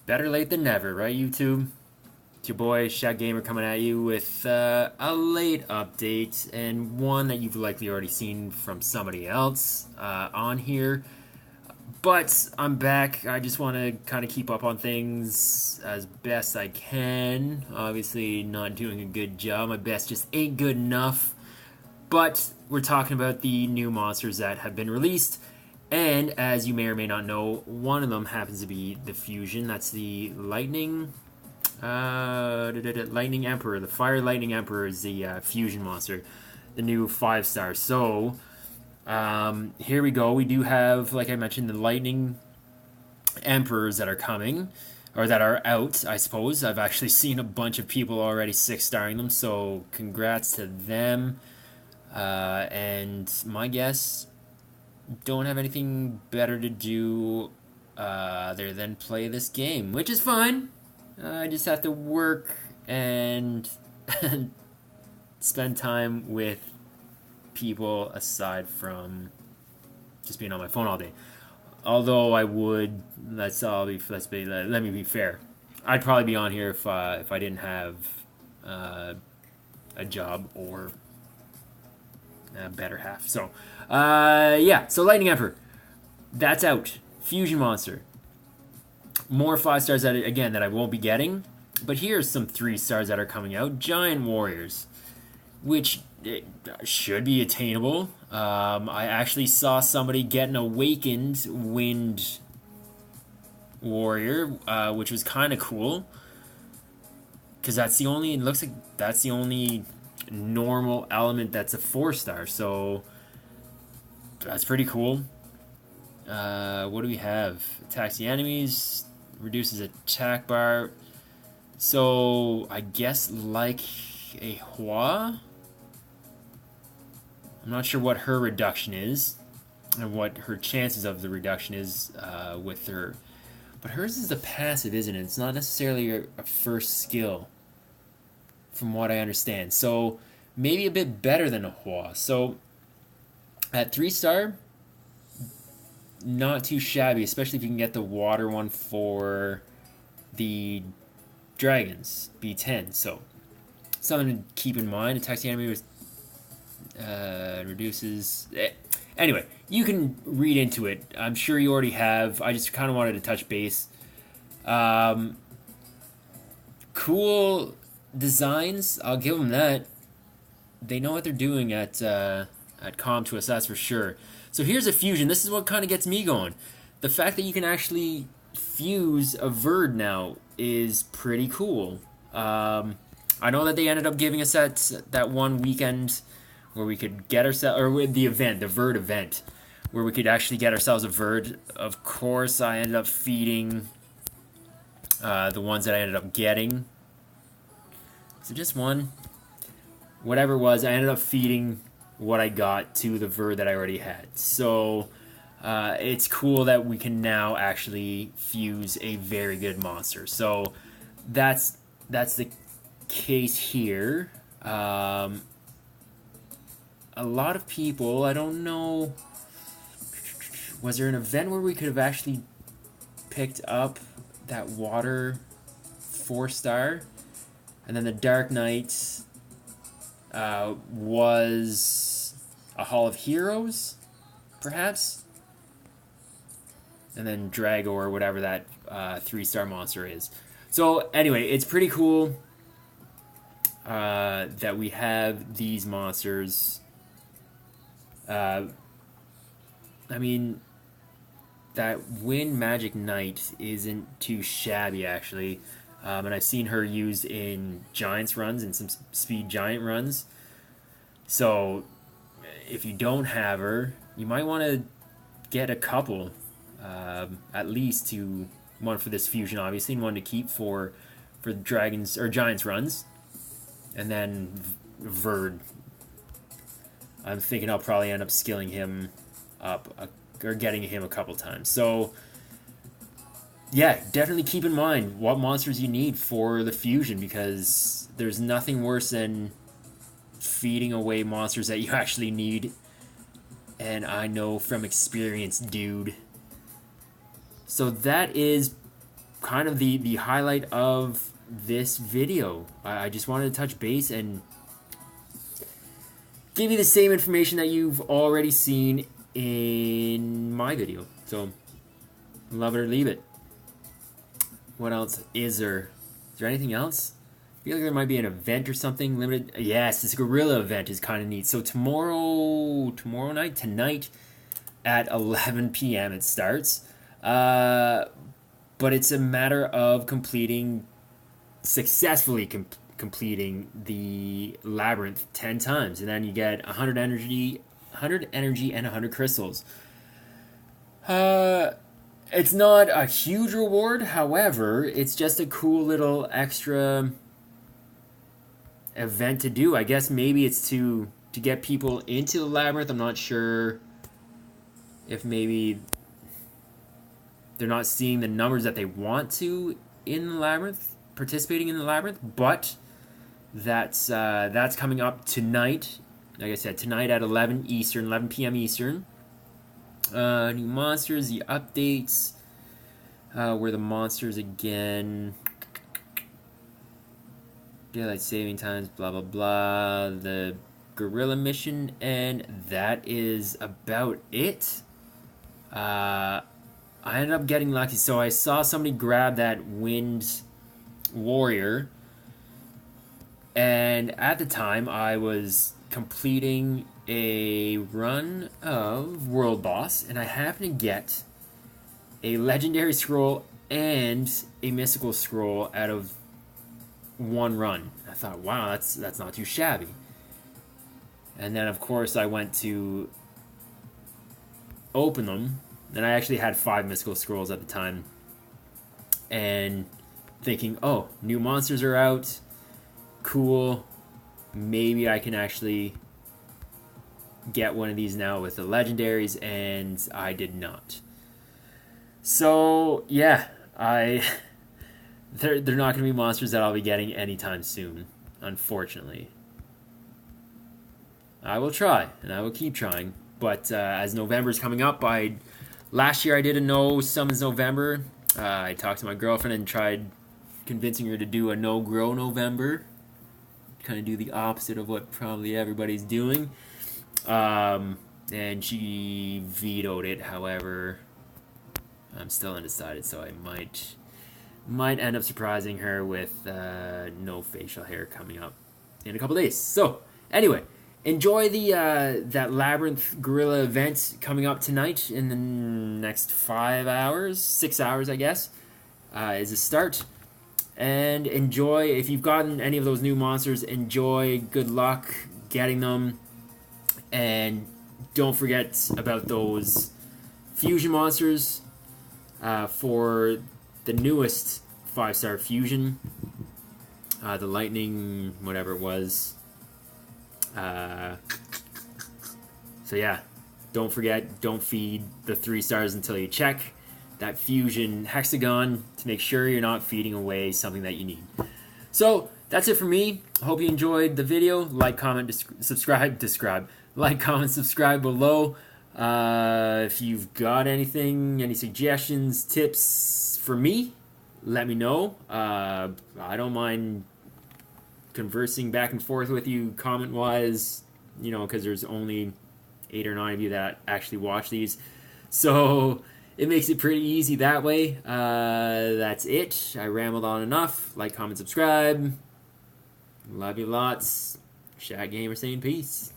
Better late than never, right, YouTube? It's your boy Shaq Gamer coming at you with a late update and one that you've likely already seen from somebody else on here. But I'm back. I just want to kind of keep up on things as best I can. Obviously, not doing a good job. My best just ain't good enough. But we're talking about the new monsters that have been released. And as you may or may not know, one of them happens to be the fusion. That's the Lightning Emperor. The Fire Lightning Emperor is the fusion monster, the new 5-star. So here we go. We do have, like I mentioned, the Lightning Emperors that are coming, or that are out, I suppose. I've actually seen a bunch of people already 6-starring them, so congrats to them. And my guess, don't have anything better to do other than play this game, which is fine. I just have to work and spend time with people aside from just being on my phone all day. Although I would, let me be fair. I'd probably be on here if I didn't have a job or a better half. So, yeah. So Lightning Emperor, that's out. Fusion monster. More 5-stars that I won't be getting. But here's some 3-stars that are coming out. Giant Warriors, which should be attainable. I actually saw somebody get an Awakened Wind Warrior, which was kind of cool. Because it looks like that's the only normal element that's a 4-star. So that's pretty cool. What do we have? Attacks the enemies, reduces attack bar. So I guess like a Hua. I'm not sure what her reduction is and what her chances of the reduction is with her. But hers is a passive, isn't it? It's not necessarily a first skill, from what I understand. So maybe a bit better than a Hua. So at 3-star, not too shabby, especially if you can get the water one for the dragons, B10. So something to keep in mind. Attacks the enemy with reduces. Anyway, you can read into it. I'm sure you already have. I just kind of wanted to touch base. Cool designs. I'll give them that. They know what they're doing at Com to us, that's for sure. So here's a fusion. This is what kind of gets me going. The fact that you can actually fuse a Verd now is pretty cool. I know that they ended up giving us that one weekend where we could get ourselves, or with the event, the Verd event, where we could actually get ourselves a Verd. Of course, I ended up feeding the ones that I ended up getting. So just one. Whatever it was, I ended up feeding what I got to the Verd that I already had. So it's cool that we can now actually fuse a very good monster. So that's the case here. A lot of people, I don't know, was there an event where we could have actually picked up that water 4-star? And then the Dark Knight was a Hall of Heroes, perhaps? And then Drago, or whatever that 3-star monster is. So anyway, it's pretty cool that we have these monsters. I mean, that Wind Magic Knight isn't too shabby, actually. And I've seen her used in Giants runs and some Speed Giant runs. So if you don't have her, you might want to get a couple, at least one for this fusion, obviously, and one to keep for Dragons or Giants runs, and then Verd. I'm thinking I'll probably end up skilling him up or getting him a couple times. So yeah, definitely keep in mind what monsters you need for the fusion, because there's nothing worse than feeding away monsters that you actually need. And I know from experience, dude. So that is kind of the highlight of this video. I just wanted to touch base and give you the same information that you've already seen in my video. So, love it or leave it. What else is there? Is there anything else? I feel like there might be an event or something limited. Yes, this Guerilla event is kind of neat. So tonight at 11 p.m. it starts. But it's a matter of successfully completing the Labyrinth 10 times. And then you get 100 energy and 100 crystals. It's not a huge reward, however, it's just a cool little extra event to do. I guess maybe it's to get people into the Labyrinth. I'm not sure if maybe they're not seeing the numbers that they want to in the Labyrinth, participating in the Labyrinth, but that's coming up tonight. Like I said, tonight at 11 p.m. Eastern. New monsters, the updates, where the monsters again, daylight saving times, blah blah blah, the Guerilla mission, and that is about it. I ended up getting lucky, so I saw somebody grab that Wind Warrior, and at the time I was completing a run of World Boss, and I happened to get a Legendary Scroll and a Mystical Scroll out of one run. I thought, wow, that's not too shabby. And then, of course, I went to open them, and I actually had 5 Mystical Scrolls at the time, and thinking, oh, new monsters are out, cool, maybe I can actually get one of these now with the legendaries, and I did not. So yeah, they're not going to be monsters that I'll be getting anytime soon, unfortunately. I will try, and I will keep trying, but as November's coming up, last year I did a No Summons November. I talked to my girlfriend and tried convincing her to do a No Grow November, kind of do the opposite of what probably everybody's doing. And she vetoed it. However, I'm still undecided, so I might end up surprising her with no facial hair coming up in a couple days. So anyway, enjoy that Labrinth Guerilla event coming up tonight in the next 6 hours, I guess, is a start. And enjoy, if you've gotten any of those new monsters, enjoy, good luck getting them. And don't forget about those fusion monsters for the newest 5-star fusion. The lightning, whatever it was. So yeah, don't forget, don't feed the 3 stars until you check that fusion hexagon to make sure you're not feeding away something that you need. So that's it for me. I hope you enjoyed the video. Like, comment, subscribe. Like, comment, subscribe below. If you've got anything, any suggestions, tips for me, let me know. I don't mind conversing back and forth with you comment-wise, because there's only 8 or 9 of you that actually watch these. So it makes it pretty easy that way. That's it. I rambled on enough. Like, comment, subscribe. Love you lots. Shaq Gamer saying peace.